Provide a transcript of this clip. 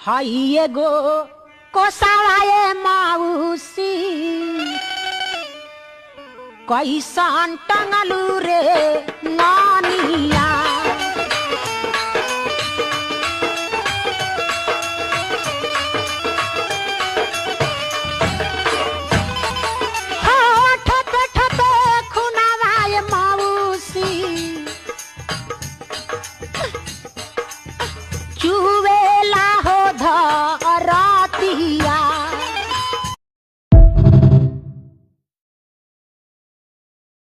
हई एगो कोसावाए माउसी कैसन टंगलू रे नानिया। ठपे ठपे खुनावाए माउसी चू